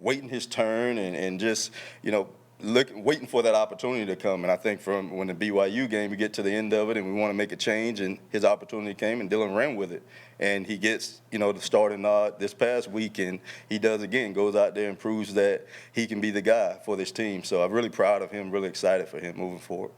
waiting his turn and just, waiting for that opportunity to come. And I think from when the BYU game, we get to the end of it and we want to make a change, and his opportunity came and Dylan ran with it. And he gets, the starting nod this past week, and he does again, goes out there and proves that he can be the guy for this team. So I'm really proud of him, really excited for him moving forward.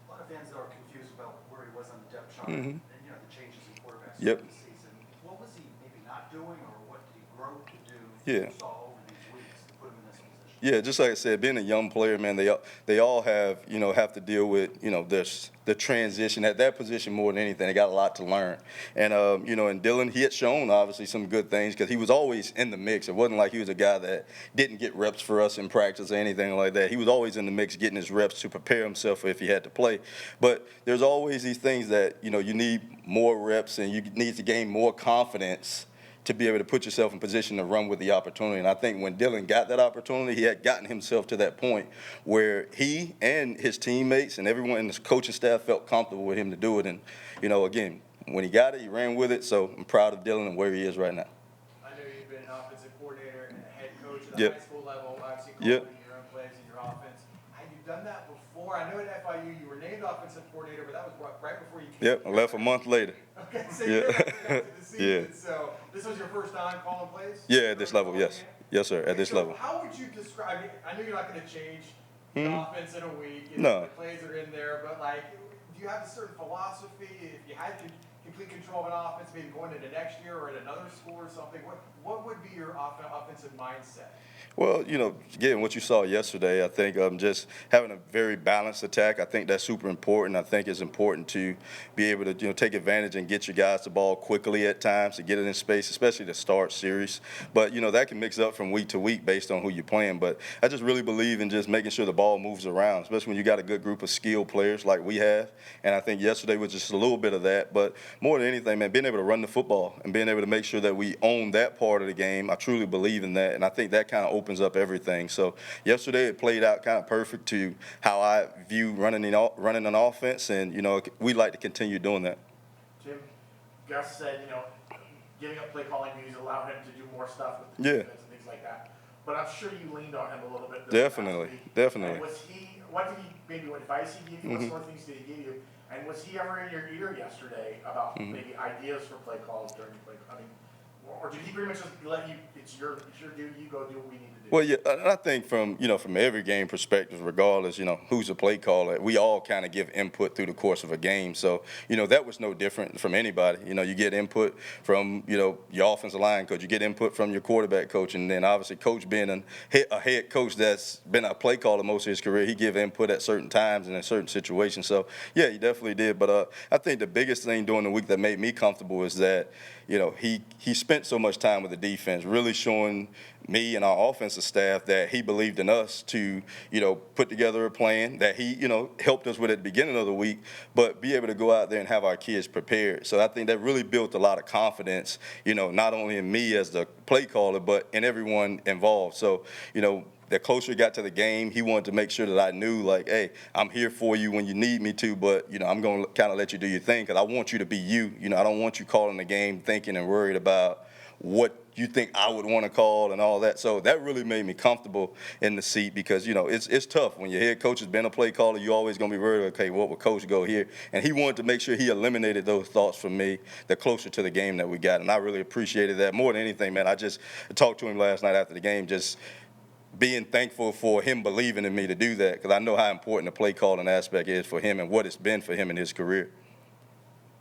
A lot of fans are confused about where he was on the depth chart and, the changes in quarterbacks Yep. throughout the season. What was he maybe not doing, or what did he grow to do Yeah. you saw over these weeks to put him in this position? Yeah, just like I said, being a young player, man, they all have to deal with the transition at that position more than anything. They got a lot to learn, and and Dylan, he had shown obviously some good things because he was always in the mix. It wasn't like he was a guy that didn't get reps for us in practice or anything like that. He was always in the mix, getting his reps to prepare himself for if he had to play. But there's always these things that you need more reps and you need to gain more confidence to be able to put yourself in position to run with the opportunity. And I think when Dylan got that opportunity, he had gotten himself to that point where he and his teammates and everyone in the coaching staff felt comfortable with him to do it. And, again, when he got it, he ran with it. So I'm proud of Dylan and where he is right now. I know you've been an offensive coordinator and a head coach at the Yep. high school level, obviously Yep. calling your own plays in your offense. Have you done that before? I know at FIU you were named offensive coordinator, but that was right before you came. Yep, I left a month later. Okay, so Yeah. you're right to the season. Yeah. So this was your first time calling plays? Yeah, at this level, yes. Yes, sir, at this So level. how would you describe it? I know you're not going to change the offense in a week. No. The plays are in there, but do you have a certain philosophy? If you had complete control of an offense, maybe going into next year or at another school or something, what would be your offensive mindset? Well, again, what you saw yesterday, I think just having a very balanced attack, I think that's super important. I think it's important to be able to, take advantage and get your guys the ball quickly at times to get it in space, especially to start series. But, that can mix up from week to week based on who you're playing. But I just really believe in just making sure the ball moves around, especially when you got a good group of skilled players like we have. And I think yesterday was just a little bit of that. But more than anything, man, being able to run the football and being able to make sure that we own that part of the game, I truly believe in that. And I think that kind of opens up everything. So yesterday it played out kind of perfect to how I view running an offense, and we'd like to continue doing that. Jim, Gus said giving up play calling duties allow him to do more stuff with the defense and things like that. But I'm sure you leaned on him a little bit. Definitely. And what did he, maybe what advice he gave you? What sort of things did he give you? And was he ever in your ear yesterday about maybe ideas for play calls during play? Or did he pretty much just let you? It's your duty. You go do what we need to do. Well, yeah, I think from every game perspective, regardless, who's a play caller, we all kind of give input through the course of a game. So, that was no different from anybody. You get input from, your offensive line coach, you get input from your quarterback coach, and then obviously coach being a head coach that's been a play caller most of his career, he give input at certain times and in certain situations. So, yeah, he definitely did. But I think the biggest thing during the week that made me comfortable is that, he spent so much time with the defense, really showing me and our offensive staff that he believed in us to, put together a plan that he, helped us with at the beginning of the week, but be able to go out there and have our kids prepared. So I think that really built a lot of confidence, not only in me as the play caller, but in everyone involved. So, the closer he got to the game, he wanted to make sure that I knew, hey, I'm here for you when you need me to, but, I'm going to kind of let you do your thing because I want you to be you. I don't want you calling the game thinking and worried about what you think I would want to call and all that. So that really made me comfortable in the seat because, it's tough. When your head coach has been a play caller, you're always going to be worried, okay, what would coach go here? And he wanted to make sure he eliminated those thoughts from me the closer to the game that we got. And I really appreciated that. More than anything, man, I just talked to him last night after the game, just being thankful for him believing in me to do that because I know how important the play calling aspect is for him and what it's been for him in his career.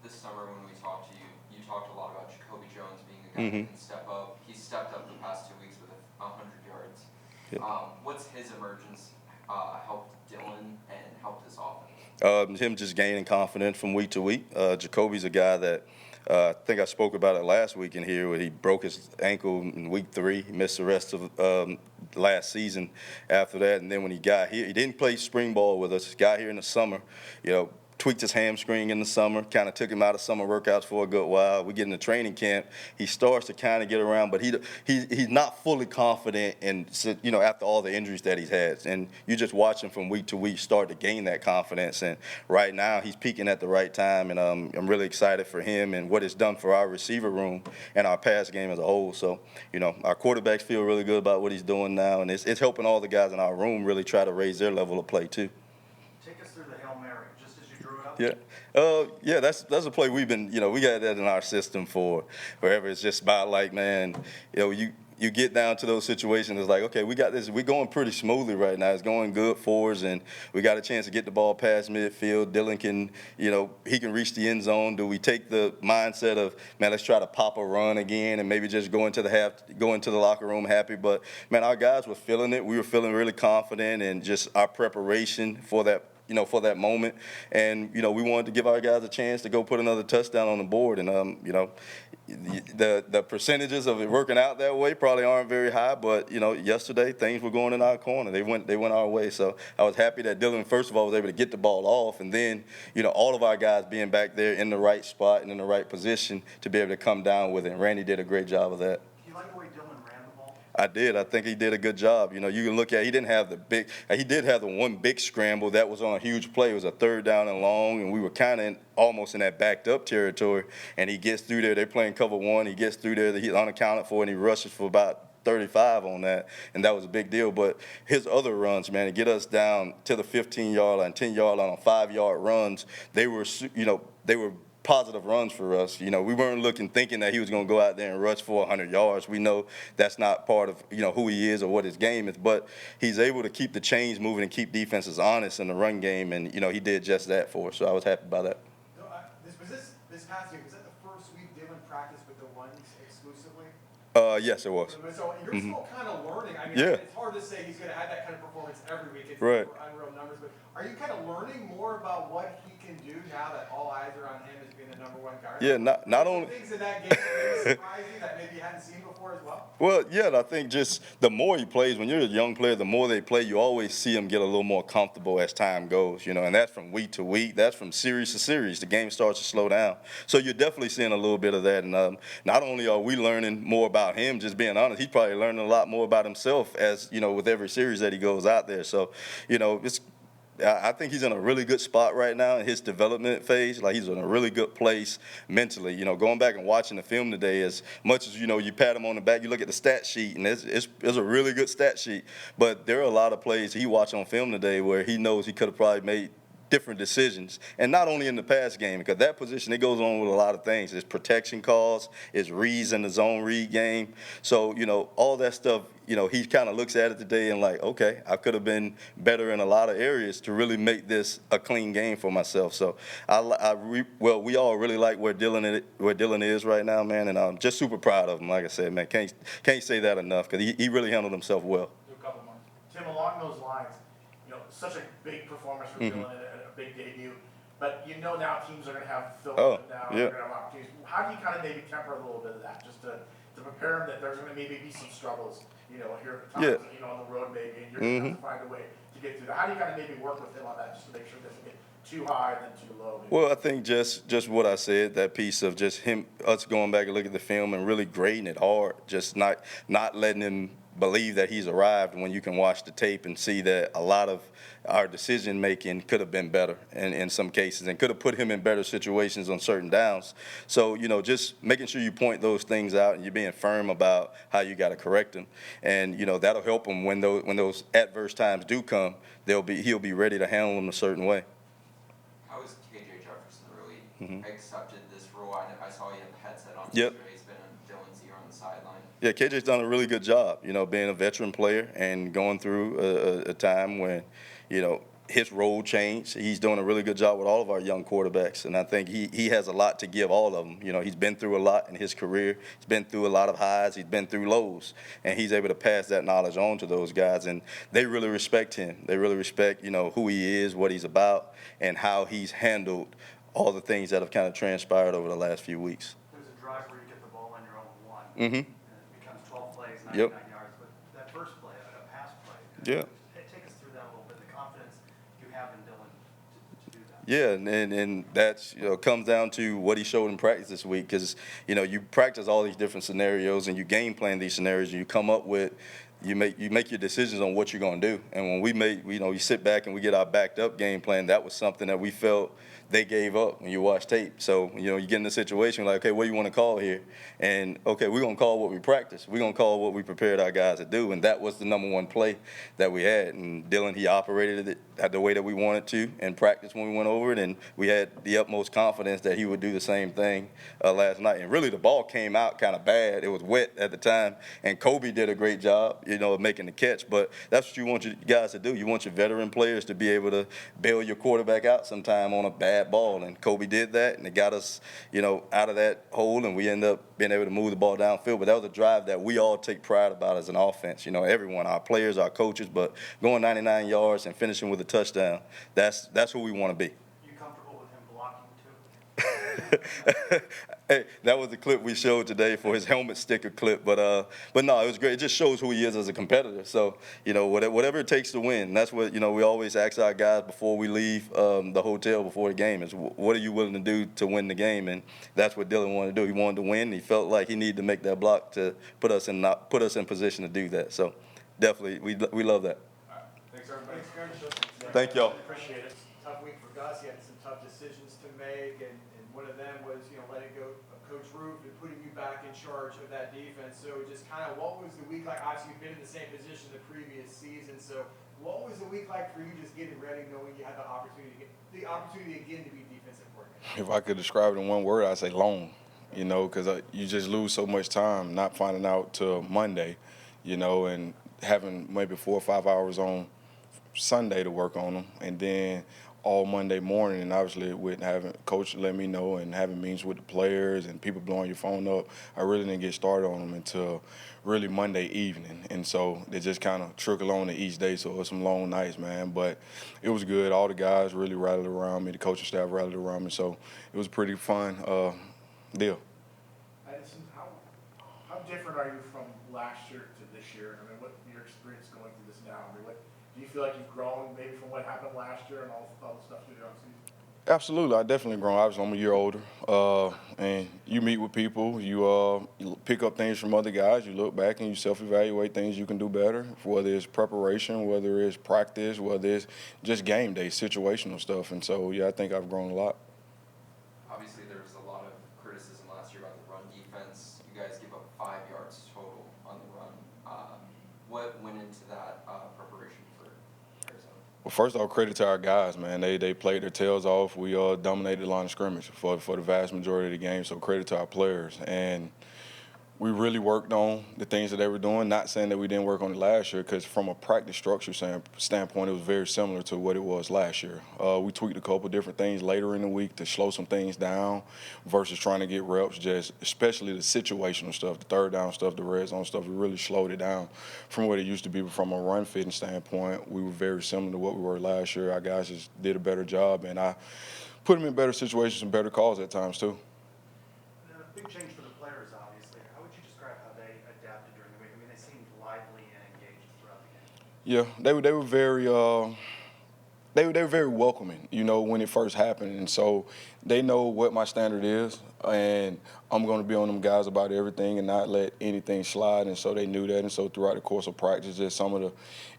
This summer when we talked to you, you talked a lot about Jacoby Jones being a guy who can step up. He's stepped up the past 2 weeks with 100 yards. Yep. What's his emergence helped Dylan and helped this offense? Him just gaining confidence from week to week. Jacoby's a guy that I think I spoke about it last week in here where he broke his ankle in week 3. He missed the rest of last season after that. And then when he got here, he didn't play spring ball with us. He got here in the summer, tweaked his hamstring in the summer, kind of took him out of summer workouts for a good while. We get into training camp, he starts to kind of get around, but he's not fully confident, and after all the injuries that he's had, and you just watch him from week to week start to gain that confidence. And right now he's peaking at the right time, and I'm really excited for him and what it's done for our receiver room and our pass game as a whole. So our quarterbacks feel really good about what he's doing now, and it's helping all the guys in our room really try to raise their level of play too. Take us through the Hail Mary, just as you drew it up. Yeah, that's a play we've been, we got that in our system for forever. It's just about like, man, you get down to those situations, it's like, okay, we got this, we're going pretty smoothly right now. It's going good for us, and we got a chance to get the ball past midfield. Dylan can, he can reach the end zone. Do we take the mindset of, man, let's try to pop a run again and maybe just go into the locker room happy? But, man, our guys were feeling it. We were feeling really confident, and just our preparation for that, for that moment. And, we wanted to give our guys a chance to go put another touchdown on the board. And, the percentages of it working out that way probably aren't very high, but, yesterday things were going in our corner. They went our way. So I was happy that Dylan, first of all, was able to get the ball off. And then, all of our guys being back there in the right spot and in the right position to be able to come down with it. And Randy did a great job of that. Do you like the way Dylan ran the ball? I did. I think he did a good job. You can look at, he did have the one big scramble that was on a huge play. It was a 3rd down and long, and we were kind of almost in that backed up territory. And he gets through there. They're playing cover 1. He gets through there. He's unaccounted for, and he rushes for about 35 on that, and that was a big deal. But his other runs, man, to get us down to the 15-yard line, 10-yard line on 5-yard runs, they were positive runs for us. We weren't thinking that he was going to go out there and rush for 100 yards. We know that's not part of, who he is or what his game is, but he's able to keep the chains moving and keep defenses honest in the run game, and, he did just that for us, so I was happy about that. So, this past year, was that the first week Dylan practiced with the ones exclusively? Yes, it was. So you're still kind of learning. I mean, Yeah. it's hard to say he's going to have that kind of performance every week. It's Right. unreal numbers, but are you kind of learning more about what he can do now that all eyes are on him as being the number 1 guard? Yeah, not only. Things in that game that maybe surprising that maybe you hadn't seen before as well? Well, yeah, I think just the more he plays, when you're a young player, the more they play, you always see them get a little more comfortable as time goes, and that's from week to week. That's from series to series. The game starts to slow down. So you're definitely seeing a little bit of that. And not only are we learning more about him, just being honest, he's probably learning a lot more about himself as, with every series that he goes out there. So, I think he's in a really good spot right now in his development phase. Like, he's in a really good place mentally. Going back and watching the film today, as much as, you pat him on the back, you look at the stat sheet, and it's a really good stat sheet. But there are a lot of plays he watched on film today where he knows he could have probably made different decisions, and not only in the pass game, because that position, it goes on with a lot of things. It's protection calls, it's reads in the zone read game. So, all that stuff, he kind of looks at it today and like, okay, I could have been better in a lot of areas to really make this a clean game for myself. So, we all really like where Dylan is right now, man, and I'm just super proud of him. Like I said, man, can't say that enough, because he really handled himself well. Do a couple more. Tim, along those lines, such a big performance for Dylan and a big debut, but now teams are going to have Phil now, they're going to have opportunities. How do you kind of maybe temper a little bit of that, just to prepare him that there's going to maybe be some struggles, here at times, on the road maybe, and you're going to have to find a way to get through that. How do you kind of maybe work with him on that, just to make sure it doesn't get too high and then too low? Maybe? Well, I think just what I said, that piece of just us going back and looking at the film and really grading it hard, just not letting him believe that he's arrived when you can watch the tape and see that a lot of our decision making could have been better in some cases, and could have put him in better situations on certain downs. So, just making sure you point those things out and you're being firm about how you got to correct them. And, that'll help him when those adverse times do come. He'll be ready to handle them a certain way. How is KJ Jefferson really accepted this role? I saw you have a headset on. Yep. He's been in Dylan's ear on the sideline. Yeah, KJ's done a really good job, being a veteran player and going through a time when, his role changed. He's doing a really good job with all of our young quarterbacks, and I think he has a lot to give all of them. He's been through a lot in his career. He's been through a lot of highs. He's been through lows, and he's able to pass that knowledge on to those guys, and they really respect him. They really respect, who he is, what he's about, and how he's handled all the things that have kind of transpired over the last few weeks. There's a drive where you get the ball on your own 1. Mm-hmm. And it becomes 12 plays, 99 yards. But that first play, a pass play. Yeah. Take us through that a little bit, the confidence you have in Dylan to do that. Yeah, and that's comes down to what he showed in practice this week because you practice all these different scenarios and you game plan these scenarios and you come up with you make your decisions on what you're going to do. And when we make you sit back and we get our backed up game plan, that was something that we felt they gave up when you watch tape. So you get in a situation like, okay, what do you want to call here? And okay, we're gonna call what we practice. We're gonna call what we prepared our guys to do, and that was the number one play that we had. And Dylan, he operated it the way that we wanted to in practice when we went over it, and we had the utmost confidence that he would do the same thing last night. And really, the ball came out kind of bad. It was wet at the time, and Kobe did a great job, of making the catch. But that's what you want your guys to do. You want your veteran players to be able to bail your quarterback out sometime on a bad ball, and Kobe did that, and it got us, out of that hole, and we ended up being able to move the ball downfield. But that was a drive that we all take pride about as an offense. Everyone, our players, our coaches, but going 99 yards and finishing with a touchdown, that's who we want to be. You comfortable with him blocking too? Hey, that was the clip we showed today for his helmet sticker clip, but no, it was great. It just shows who he is as a competitor. So whatever it takes to win. That's what we always ask our guys before we leave the hotel before the game is what are you willing to do to win the game, and that's what Dylan wanted to do. He wanted to win. He felt like he needed to make that block to put us in position to do that. So definitely we love that. All right. Thanks, everybody. Thanks, Coach. Thank y'all. Appreciate it. Tough week for Gus. He had some tough decisions to make, and one of them was, letting go of Coach Roof and putting you back in charge of that defense. So just kind of what was the week like? Obviously, you've been in the same position the previous season. So what was the week like for you just getting ready, knowing you had the opportunity again to be defensive coordinator? If I could describe it in one word, I'd say long, because you just lose so much time not finding out till Monday, and having maybe 4 or 5 hours on Sunday to work on them, and then all Monday morning, and obviously with having coach let me know and having meetings with the players and people blowing your phone up, I really didn't get started on them until really Monday evening. And so they just kind of trickle on to each day, so it was some long nights, man. But it was good. All the guys really rallied around me. The coaching staff rallied around me, so it was a pretty fun deal. Addison, how different are you from last year to this year? I mean, what your experience going through this now? I mean, do you feel like you've grown maybe from what happened last year and all the stuff you did on season? Absolutely, I definitely grown. Obviously, I'm a year older, and you meet with people, you pick up things from other guys, you look back and you self-evaluate things you can do better, whether it's preparation, whether it's practice, whether it's just game day, situational stuff. And so, yeah, I think I've grown a lot. Obviously, there was a lot of criticism last year about the run defense. You guys give up 5 yards total on the run. What went into that preparation for Arizona? Well, first off, credit to our guys, man. They played their tails off. We dominated the line of scrimmage for the vast majority of the game, so credit to our players. And we really worked on the things that they were doing, not saying that we didn't work on it last year, because from a practice structure standpoint, it was very similar to what it was last year. We tweaked a couple different things later in the week to slow some things down versus trying to get reps, just especially the situational stuff, the third down stuff, the red zone stuff. We really slowed it down from what it used to be. But from a run fitting standpoint, we were very similar to what we were last year. Our guys just did a better job, and I put them in better situations and better calls at times too. Big change for the players, obviously. How would you describe how they adapted during the week? I mean, they seemed lively and engaged throughout the game. Yeah, they were very they were very welcoming, when it first happened, and so they know what my standard is, and I'm going to be on them guys about everything and not let anything slide, and so they knew that, and so throughout the course of practice, just some of the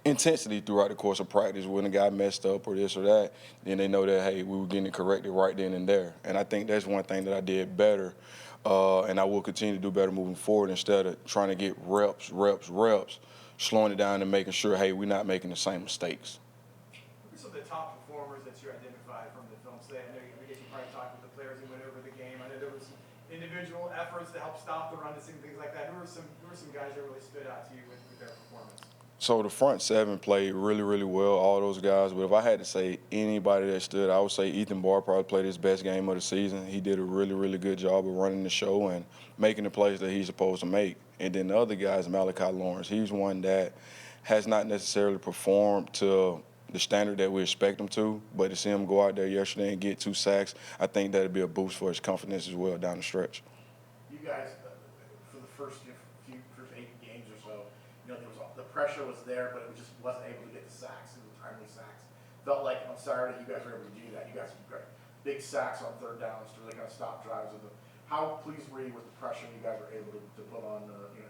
intensity throughout the course of practice when a guy messed up or this or that, then they know that, hey, we were getting it corrected right then and there, and I think that's one thing that I did better, and I will continue to do better moving forward instead of trying to get reps, slowing it down and making sure, hey, we're not making the same mistakes. Who are some of the top performers that you identified from the film today? I guess you probably talked with the players who went over the game. I know there was some individual efforts to help stop the run and things like that. Who are some guys that really stood out to you with their performance? So the front seven played really, really well, all those guys. But if I had to say anybody that stood, I would say Ethan Barr probably played his best game of the season. He did a really, really good job of running the show and making the plays that he's supposed to make. And then the other guys, Malachi Lawrence, he's one that has not necessarily performed to the standard that we expect him to. But to see him go out there yesterday and get 2 sacks, I think that'd be a boost for his confidence as well down the stretch. You guys, for the first 8 games or so, there was the pressure was there, but it just wasn't able to get the sacks, the timely sacks. felt like on Saturday you guys were able to do that. You got some great big sacks on third downs to really kind of stop drives of them. How pleased were you with the pressure you guys were able to put on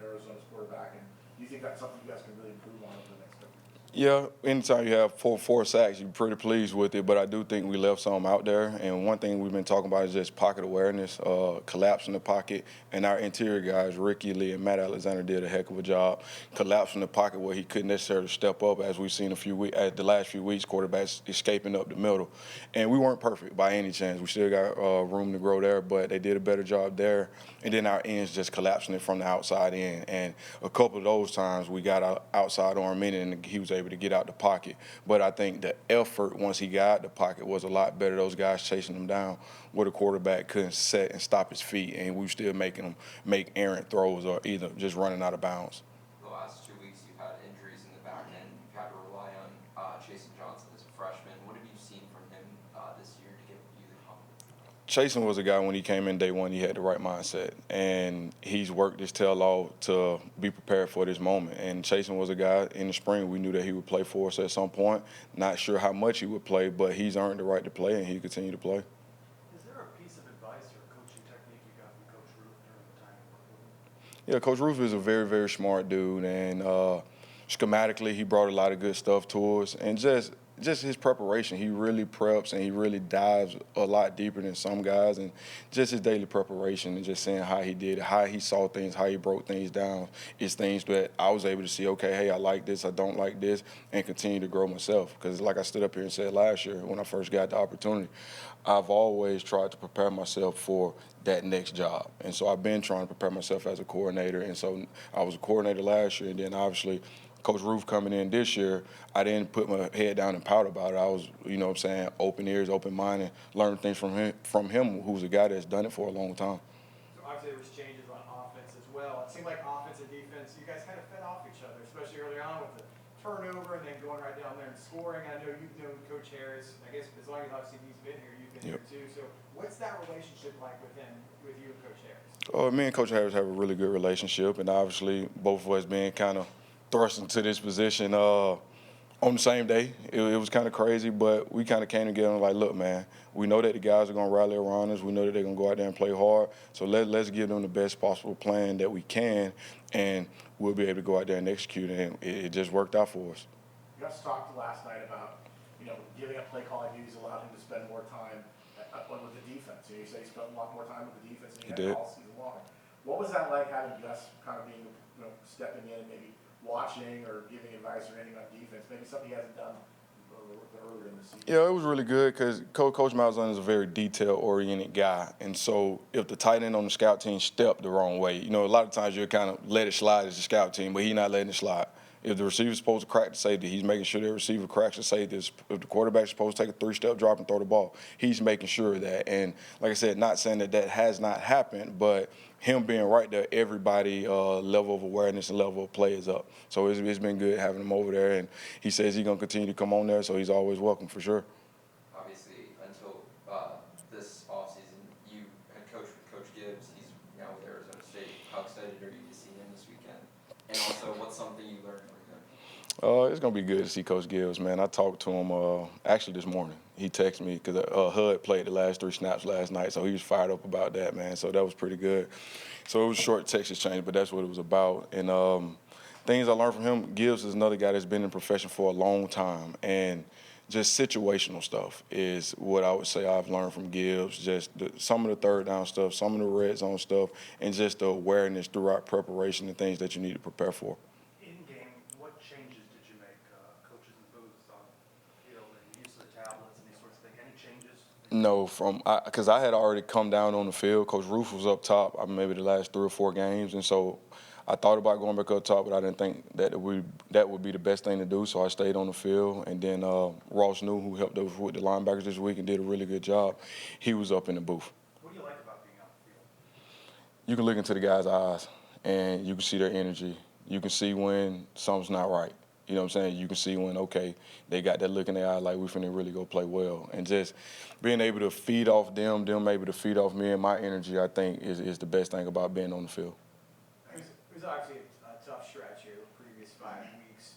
Arizona's quarterback, and do you think that's something you guys can really improve on over the next couple of years? Yeah, anytime you have four sacks, you're pretty pleased with it. But I do think we left some out there. And one thing we've been talking about is just pocket awareness, collapsing the pocket. And our interior guys, Ricky Lee and Matt Alexander, did a heck of a job collapsing the pocket where he couldn't necessarily step up, as we've seen the last few weeks, quarterbacks escaping up the middle. And we weren't perfect by any chance. We still got room to grow there, but they did a better job there. And then our ends just collapsing it from the outside in. And a couple of those times we got our outside arm in it, and he was able to get out the pocket. But I think the effort once he got out the pocket was a lot better. Those guys chasing him down where the quarterback couldn't set and stop his feet, and we were still making him make errant throws or either just running out of bounds. The last 2 weeks you've had injuries in the back end. You've had to rely on Chasen Johnson as a freshman. What have you seen from him this year to give you the confidence? Chasen was a guy, when he came in day one, he had the right mindset, and he's worked his tail off to be prepared for this moment. And Chasen was a guy in the spring, we knew that he would play for us at some point. Not sure how much he would play, but he's earned the right to play, and he'll continue to play. Is there a piece of advice or coaching technique you got from Coach Roof during the time you worked with him? Yeah, Coach Roof is a very, very smart dude, and schematically he brought a lot of good stuff to us, and just his preparation. He really preps and he really dives a lot deeper than some guys, and just his daily preparation and just seeing how he did it, how he saw things, how he broke things down is things that I was able to see, okay, hey, I like this, I don't like this, and continue to grow myself. Because like I stood up here and said last year when I first got the opportunity, I've always tried to prepare myself for that next job. And so I've been trying to prepare myself as a coordinator. And so I was a coordinator last year, and then obviously Coach Roof coming in this year, I didn't put my head down and pout about it. I was, open ears, open mind, and learn things from him, who's a guy that's done it for a long time. So obviously there was changes on offense as well. It seemed like offense and defense, you guys kind of fed off each other, especially early on with the turnover and then going right down there and scoring. I know you've known Coach Harris, I guess as long as obviously he's been here, you've been here too. So what's that relationship like with you and Coach Harris? Me and Coach Harris have a really good relationship, and obviously both of us being kind of thrust into this position on the same day. It was kind of crazy, but we kind of came together and like, look, man, we know that the guys are going to rally around us. We know that they're going to go out there and play hard. So let's give them the best possible plan that we can, and we'll be able to go out there and execute it. And it just worked out for us. You guys talked last night about, giving up play calling duties allowed him to spend more time with the defense. You said he spent a lot more time with the defense than he had all season long. What was that like, having Gus kind of being, stepping in and maybe watching or giving advice or anything on defense, maybe something he hasn't done earlier in the season? Yeah, it was really good because Coach Malzahn is a very detail-oriented guy. And so if the tight end on the scout team stepped the wrong way, a lot of times you'll kind of let it slide as a scout team, but he's not letting it slide. If the receiver's supposed to crack the safety, he's making sure the receiver cracks the safety. If the quarterback's supposed to take a three-step drop and throw the ball, he's making sure of that. And like I said, not saying that has not happened, but him being right there, everybody level of awareness and level of play is up. So it's been good having him over there, and he says he's going to continue to come on there, so he's always welcome for sure. Obviously, until this offseason, you had coached with Coach Gibbs. He's now with Arizona State. How excited are you to see him this weekend? And also, what's something you learned from him? It's going to be good to see Coach Gibbs, man. I talked to him actually this morning. He texted me because HUD played the last 3 snaps last night, so he was fired up about that, man. So that was pretty good. So it was a short text exchange, but that's what it was about. And things I learned from him, Gibbs is another guy that's been in the profession for a long time. And just situational stuff is what I would say I've learned from Gibbs. Just some of the third down stuff, some of the red zone stuff, and just the awareness throughout preparation and things that you need to prepare for. In game, what changes did you make, coaches in the booths on the field and use of the tablets and these sorts of things? Any changes? No, because I had already come down on the field. Coach Roof was up top, maybe the last 3 or 4 games, and so I thought about going back up top, but I didn't think that would be the best thing to do, so I stayed on the field. And then Ross New, who helped us with the linebackers this week and did a really good job, he was up in the booth. What do you like about being out the field? You can look into the guys' eyes, and you can see their energy. You can see when something's not right. You know what I'm saying? You can see when, okay, they got that look in their eye like we finna really go play well. And just being able to feed off them able to feed off me and my energy, I think, is the best thing about being on the field. It was obviously a tough stretch here, the previous 5 weeks.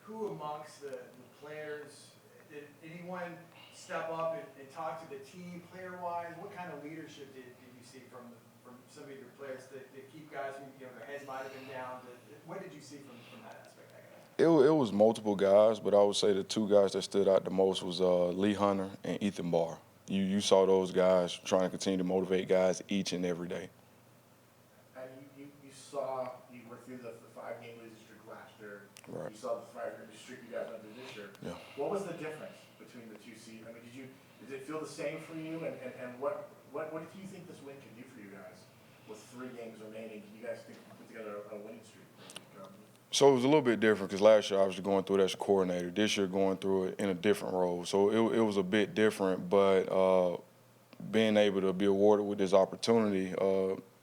Who amongst the players did anyone step up and talk to the team player-wise? What kind of leadership did you see from some of your players that keep guys who, their heads might have been down? What did you see from that aspect? It was multiple guys, but I would say the two guys that stood out the most was Lee Hunter and Ethan Barr. You saw those guys trying to continue to motivate guys each and every day. And you saw, you were through the 5-game losing streak last year. Right. You saw the 5-game streak you guys went through this year. Yeah. What was the difference between the two seasons? I mean, did it feel the same for you? And what do you think this win can do for you guys with 3 games remaining? Can you guys think put together a winning streak? So it was a little bit different because last year I was going through it as a coordinator. This year going through it in a different role. So it was a bit different, but being able to be awarded with this opportunity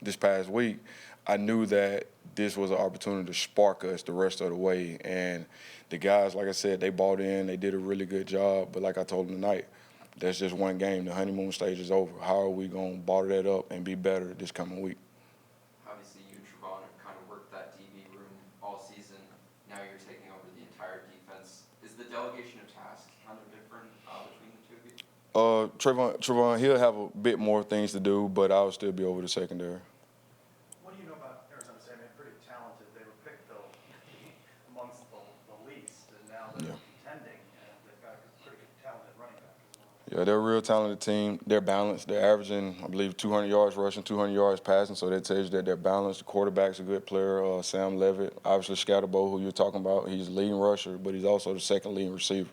this past week, I knew that this was an opportunity to spark us the rest of the way. And the guys, like I said, they bought in. They did a really good job. But like I told them tonight, that's just one game. The honeymoon stage is over. How are we going to bottle that up and be better this coming week? Obviously, you and Trevon have kind of worked that DB room all season. Now you're taking over the entire defense. Is the delegation of tasks kind of different between the two of you? Trevon, he'll have a bit more things to do, but I'll still be over the secondary. What do you know about Arizona State? I mean, pretty talented. They were picked, though, amongst the least, and now they're contending, and they've got a pretty good talented running back as well. Yeah, they're a real talented team. They're balanced. They're averaging, I believe, 200 yards rushing, 200 yards passing, so that tells you that they're balanced. The quarterback's a good player, Sam Levitt. Obviously, Scatterbo, who you're talking about, he's the leading rusher, but he's also the second leading receiver.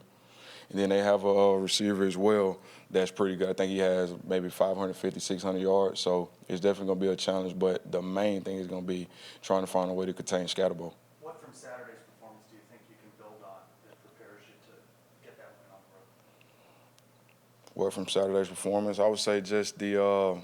And then they have a receiver as well that's pretty good. I think he has maybe 550, 600 yards, so it's definitely going to be a challenge, but the main thing is going to be trying to find a way to contain Scatterbo. What from Saturday's performance do you think you can build on that prepares you to get that win on the road? What from Saturday's performance? I would say just it's going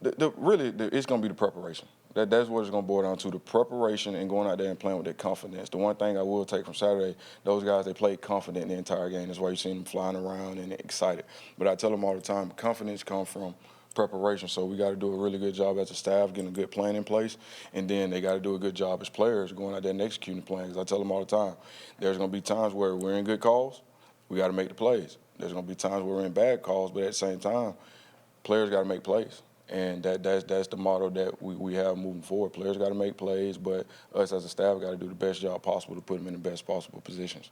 to be the preparation. That's what it's going to boil down to, the preparation and going out there and playing with that confidence. The one thing I will take from Saturday, those guys, they played confident the entire game. That's why you see them flying around and excited. But I tell them all the time, confidence comes from preparation. So we got to do a really good job as a staff, getting a good plan in place, and then they got to do a good job as players going out there and executing the plan. Because I tell them all the time, there's going to be times where we're in good calls, we got to make the plays. There's going to be times where we're in bad calls, but at the same time, players got to make plays. And that's the motto that we have moving forward. Players got to make plays, but us as a staff got to do the best job possible to put them in the best possible positions.